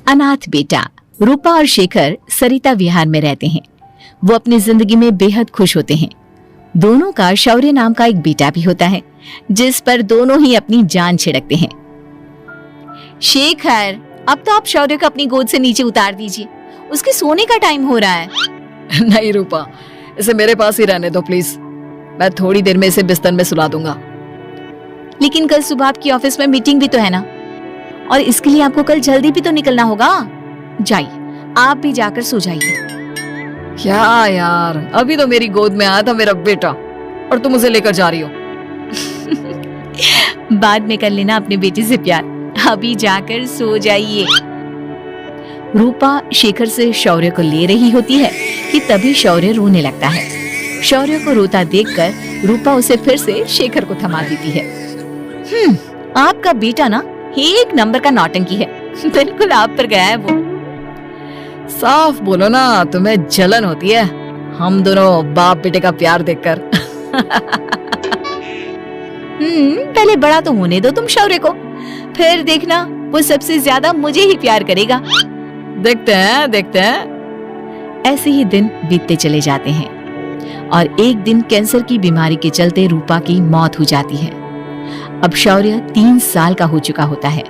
अनाथ बेटा। रूपा और शेखर सरिता विहार में रहते हैं। वो अपनी जिंदगी में बेहद खुश होते हैं। दोनों का शौर्य नाम का एक बेटा भी होता है, जिस पर दोनों ही अपनी जान छिड़कते हैं। शेखर, अब तो आप शौर्य को अपनी गोद से नीचे उतार दीजिए, उसके सोने का टाइम हो रहा है। नहीं रूपा, इसे मेरे पास ही रहने दो प्लीज। मैं थोड़ी देर में इसे बिस्तर में सुला दूंगा। लेकिन कल सुबह आपकी ऑफिस में मीटिंग भी तो है ना, और इसके लिए आपको कल जल्दी भी तो निकलना होगा। जाइए, आप भी जाकर सो जाइए। क्या यार, अभी तो मेरी गोद में आया था मेरा बेटा और तुम उसे लेकर जा रही हो। बाद में कर लेना अपने बेटे से प्यार, अभी जाकर सो जाइए। रूपा शेखर से शौर्य को ले रही होती है कि तभी शौर्य रोने लगता है। शौर्य को रोता देखकर रूपा उसे फिर से शेखर को थमा देती है। आपका बेटा ना एक नंबर का नौटंकी है, बिल्कुल आप पर गया है वो। साफ बोलो ना, तुम्हें जलन होती है हम दोनों बाप बेटे का प्यार देखकर। पहले बड़ा तो होने दो तुम शौर्य को, फिर देखना वो सबसे ज्यादा मुझे ही प्यार करेगा। देखते हैं। ऐसे ही दिन बीतते चले जाते हैं और एक दिन कैंसर की बीमारी के चलते रूपा की मौत हो जाती है। अब शौर्य 3 साल का हो चुका होता है,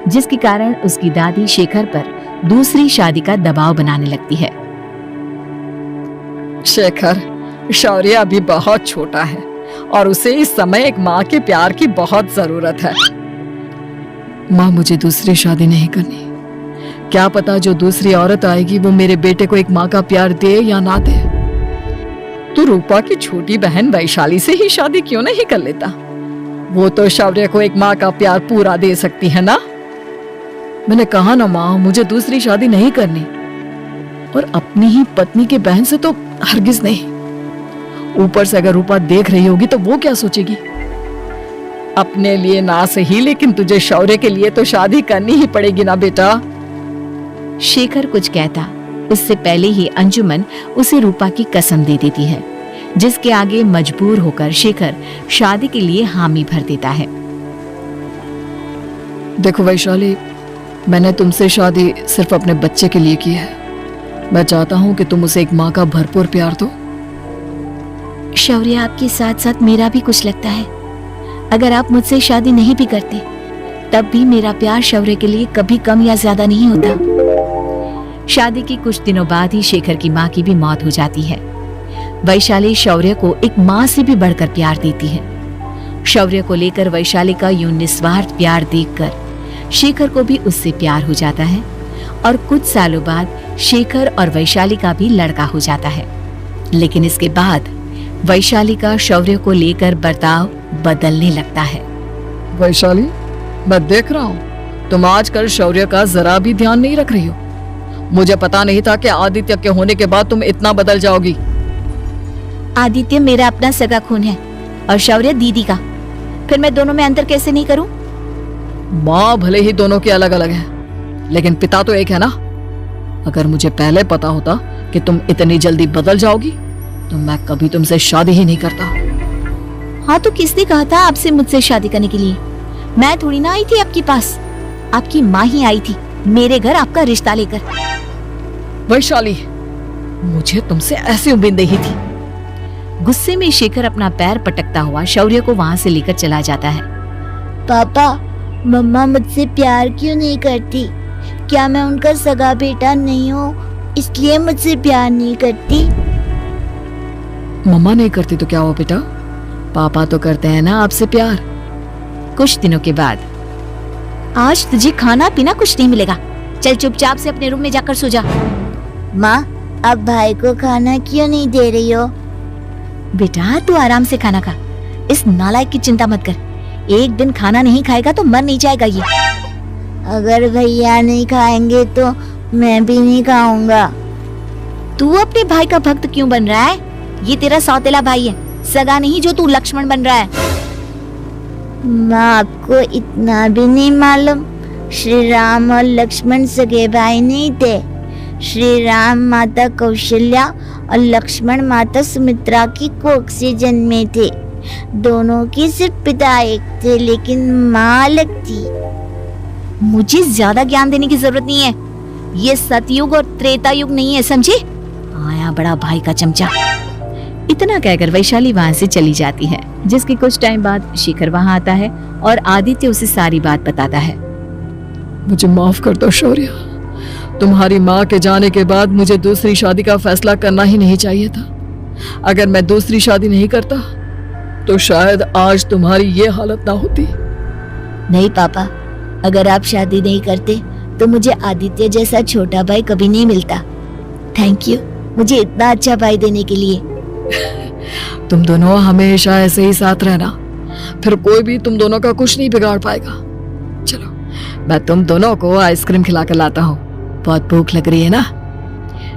जिसके कारण उसकी दादी शेखर पर दूसरी शादी का दबाव बनाने लगती है। शेखर, शौर्य अभी बहुत छोटा है और उसे इस समय एक माँ के प्यार की बहुत जरूरत है। माँ, मुझे दूसरी शादी नहीं करनी। क्या पता जो दूसरी औरत आएगी वो मेरे बेटे को एक माँ का प्यार दे या ना दे। तो रूपा की छोटी बहन वैशाली से ही शादी क्यों नहीं कर लेता? वो तो शौर्य को एक माँ का प्यार पूरा दे सकती है ना। मैंने कहा ना माँ, मुझे दूसरी शादी नहीं करनी, और अपनी ही पत्नी के बहन से तो हरगिज नहीं। ऊपर से अगर रूपा देख रही होगी तो वो क्या सोचेगी? अपने लिए ना सही, लेकिन तुझे शौर्य के लिए तो शादी करनी ही पड़ेगी ना बेटा। शेखर कुछ कहता उससे पहले ही अंजुमन उसे रूपा की कसम दे देती है, जिसके आगे मजबूर होकर शेखर शादी के लिए हामी भर देता है। देखो वैशाली, मैंने तुमसे शादी सिर्फ अपने बच्चे के लिए की है। मैं चाहता हूँ कि तुम उसे एक माँ का भरपूर प्यार दो। शौर्य, आपके साथ साथ मेरा भी कुछ लगता है। अगर आप मुझसे शादी नहीं भी करते तब भी मेरा प्यार शौर्य के लिए कभी कम या ज्यादा नहीं होता। शादी के कुछ दिनों बाद ही शेखर की माँ की भी मौत हो जाती है। वैशाली शौर्य को एक माँ से भी बढ़कर प्यार देती है। शौर्य को लेकर वैशाली का यूं निस्वार्थ प्यार देखकर शेखर को भी उससे प्यार हो जाता है और कुछ सालों बाद शेखर और वैशाली का भी लड़का हो जाता है। लेकिन इसके बाद वैशाली का शौर्य को लेकर बर्ताव बदलने लगता है। वैशाली, मैं देख रहा हूँ तुम आजकल शौर्य का जरा भी ध्यान नहीं रख रही हो। मुझे पता नहीं था कि आदित्य के होने के बाद तुम इतना बदल जाओगी। आदित्य मेरा अपना सगा खून है और शौर्य दीदी का, फिर मैं दोनों में अंतर कैसे नहीं करूं? माँ भले ही दोनों के अलग अलग है, लेकिन पिता तो एक है ना। अगर मुझे पहले पता होता कि तुम इतनी जल्दी बदल जाओगी तो मैं कभी तुमसे शादी ही नहीं करता। हाँ, तो किसने कहा था आपसे मुझसे शादी करने के लिए? मैं थोड़ी ना आई थी आपके पास, आपकी माँ ही आई थी मेरे घर आपका रिश्ता लेकर। वैशाली, मुझे तुमसे ऐसी उम्मीद नहीं थी। गुस्से में शेखर अपना पैर पटकता हुआ शौर्य को वहाँ से लेकर चला जाता है। पापा, मम्मा मुझसे प्यार क्यों नहीं करती? क्या मैं उनका सगा बेटा नहीं हूँ इसलिए मुझसे प्यार नहीं करती? मम्मा नहीं करती तो क्या हुआ बेटा, पापा तो करते हैं ना आपसे प्यार। कुछ दिनों के बाद, आज तुझे खाना पीना कुछ नहीं मिलेगा, चल चुपचाप से अपने रूम में जाकर सो जा। माँ, अब भाई को खाना क्यों नहीं दे रही हो? बेटा तू आराम से खाना खा, इस नालायक की चिंता मत कर। एक दिन खाना नहीं खाएगा तो मर नहीं जाएगा ये। अगर भैया नहीं खाएंगे तो मैं भी नहीं खाऊंगा। तू अपने भाई का भक्त क्यों बन रहा है? ये तेरा सौतेला भाई है, सगा नहीं जो तू लक्ष्मण बन रहा है। माँ, आपको इतना भी नहीं मालूम? श्री राम और लक्ष्मण सगे भाई नहीं थे। श्री राम माता कौशल्या और लक्ष्मण माता सुमित्रा की कोख से जन्मे थे। दोनों की सिर्फ पिता एक थे, लेकिन माँ अलग थी। मुझे ज्यादा ज्ञान देने की जरूरत नहीं है, ये सतयुग और त्रेता युग नहीं है, समझे? आया बड़ा भाई का चमचा। इतना कहकर वैशाली वहां से चली जाती है, जिसके कुछ टाइम बाद शिखर वहां आता है और आदित्य उसे सारी बात बताता है। मुझे माफ कर दो शौर्य, तुम्हारी माँ के जाने के बाद मुझे दूसरी शादी का फैसला करना ही नहीं चाहिए था। अगर मैं दूसरी शादी नहीं करता तो शायद आज तुम्हारी ये हालत ना होती। नहीं पापा, अगर आप शादी नहीं करते तो मुझे आदित्य जैसा छोटा भाई कभी नहीं मिलता। थैंक यू मुझे इतना अच्छा भाई देने के लिए। तुम दोनों हमेशा ऐसे ही साथ रहना, फिर कोई भी तुम दोनों का कुछ नहीं बिगाड़ पाएगा। चलो मैं तुम दोनों को आइसक्रीम खिला कर लाता हूँ, बहुत भूख लग रही है ना।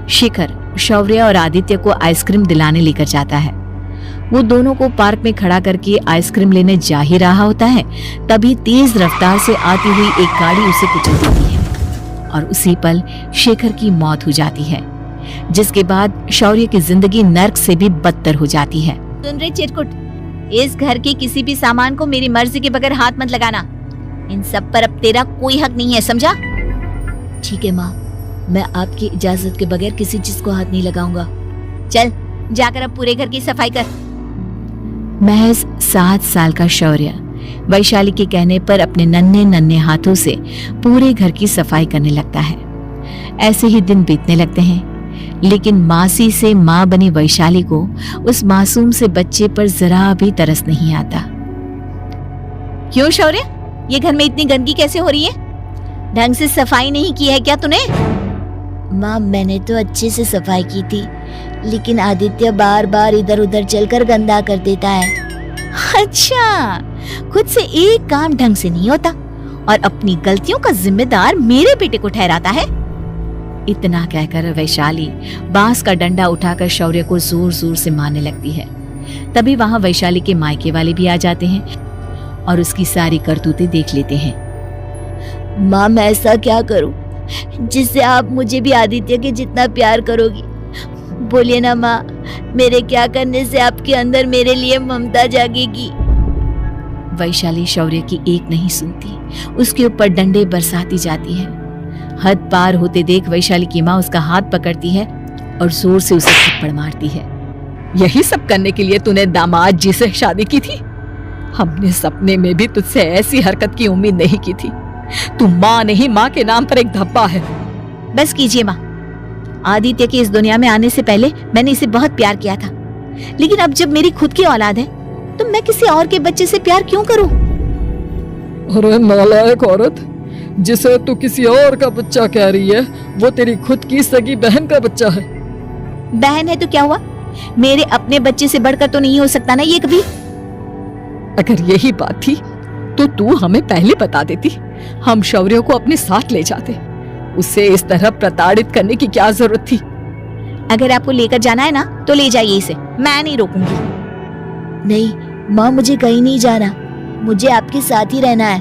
शिखर शौर्य और आदित्य को आइसक्रीम दिलाने लेकर जाता है। वो दोनों को पार्क में खड़ा करके आइसक्रीम लेने जा ही रहा होता है, तभी तेज रफ्तार से आती हुई एक गाड़ी उसे कुचल देती है और उसी पल शेखर की मौत हो जाती है, जिसके बाद शौर्य की जिंदगी नर्क से भी बदतर हो जाती है। सुन रहे चिरकुट, इस घर के किसी भी सामान को मेरी मर्जी के बगैर हाथ मत लगाना। इन सब पर अब तेरा कोई हक नहीं है, समझा? ठीक है माँ, मैं आपकी इजाजत के बगैर किसी चीज को हाथ नहीं लगाऊंगा। चल जाकर अब पूरे घर की सफाई कर। महज 7 साल का शौर्य वैशाली के कहने पर अपने नन्हे नन्हे हाथों से पूरे घर की सफाई करने लगता है। ऐसे ही दिन बीतने लगते हैं, लेकिन मासी से माँ बनी वैशाली को उस मासूम से बच्चे पर जरा भी तरस नहीं आता। क्यों शौर्य, ये घर में इतनी गंदगी कैसे हो रही है? ढंग से सफाई नहीं की है क्या तूने? माँ मैंने तो अच्छे से सफाई की थी, लेकिन आदित्य बार बार इधर उधर चलकर गंदा कर देता है। अच्छा, खुद से एक काम ढंग से नहीं होता और अपनी गलतियों का जिम्मेदार मेरे बेटे को ठहराता है। इतना कहकर वैशाली बांस का डंडा उठाकर शौर्य को जोर जोर से मारने लगती है। तभी वहां वैशाली के मायके वाले भी आ जाते हैं और उसकी सारी करतूतें देख लेते हैं। माँ मैं ऐसा क्या करूं जिससे आप मुझे भी आदित्य के जितना प्यार करोगी? बोलिए ना माँ, मेरे क्या करने से आपके अंदर मेरे लिए ममता जागेगी? वैशाली शौर्य की एक नहीं सुनती, उसके ऊपर डंडे बरसाती जाती है। हद पार होते देख वैशाली की माँ उसका हाथ पकड़ती है और जोर से उसे थप्पड़ मारती है। यही सब करने के लिए तूने दामाद जी से शादी की थी? हमने सपने में भी तुझसे ऐसी हरकत की उम्मीद नहीं की थी। तू माँ नहीं, माँ के नाम पर एक धब्बा है। बस कीजिए माँ, आदित्य के इस दुनिया में आने से पहले मैंने इसे बहुत प्यार किया था, लेकिन अब जब मेरी खुद की औलाद है तो मैं किसी और के बच्चे से प्यार क्यों करूं? अरे नालायक औरत, जिसे तू किसी और का बच्चा कह रही है वो तेरी खुद की सगी बहन का बच्चा है। बहन है तो क्या हुआ, मेरे अपने बच्चे से बढ़कर तो नहीं हो सकता ना ये कभी। अगर यही बात थी तो तू हमें पहले बता देती, हम शौर्य को अपने साथ ले जाते। उसे इस तरह प्रताड़ित करने की क्या जरूरत थी? अगर आपको लेकर जाना है ना तो ले जाइए इसे, मैं नहीं रोकूंगी। नहीं माँ, मुझे कहीं नहीं जाना, मुझे आपके साथ ही रहना है।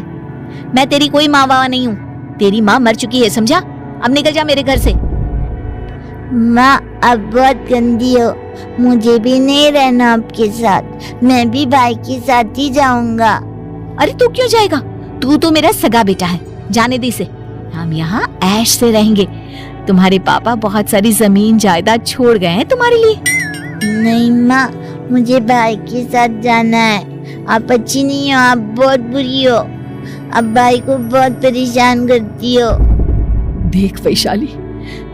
मैं तेरी कोई माँ बाबा नहीं हूँ, तेरी माँ मर चुकी है, समझा? अब निकल जा मेरे घर से। माँ अब बहुत गंदी हो, मुझे भी नहीं रहना आपके साथ, मैं भी भाई के साथ ही जाऊंगा। अरे तू क्यों जाएगा, तू तो मेरा सगा बेटा है, जाने दे इसे। हम यहाँ ऐश से रहेंगे, तुम्हारे पापा बहुत सारी जमीन जायदाद छोड़ गए हैं तुम्हारे लिए। नहीं माँ, मुझे भाई के साथ जाना है। आप अच्छी नहीं हो, आप बहुत बुरी हो, आप भाई को बहुत परेशान करती हो। देख वैशाली,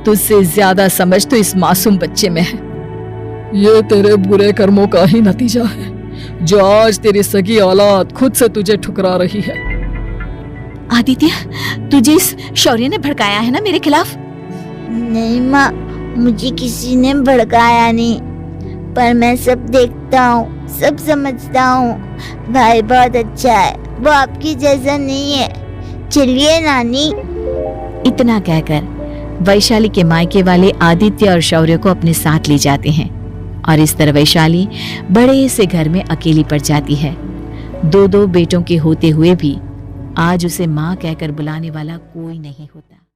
तुझसे ज्यादा समझ तो इस मासूम बच्चे में है। ये तेरे बुरे कर्मों का ही नतीजा है जो आज तेरी सगी औलाद खुद से तुझे ठुकरा रही है। आदित्य, तुझे इस शौर्य ने भड़काया है ना मेरे खिलाफ? नहीं माँ, मुझे किसी ने भड़काया नहीं, पर मैं सब देखता हूँ, सब समझता हूँ। भाई बहुत अच्छा है, वो आपकी जैसा नहीं है। चलिए नानी। इतना कहकर वैशाली के मायके वाले आदित्य और शौर्य को अपने साथ ले जाते हैं और इस तरह वैशाली बड़े से घर में अकेली पड़ जाती है। 2 बेटों के होते हुए भी आज उसे माँ कहकर बुलाने वाला कोई नहीं होता।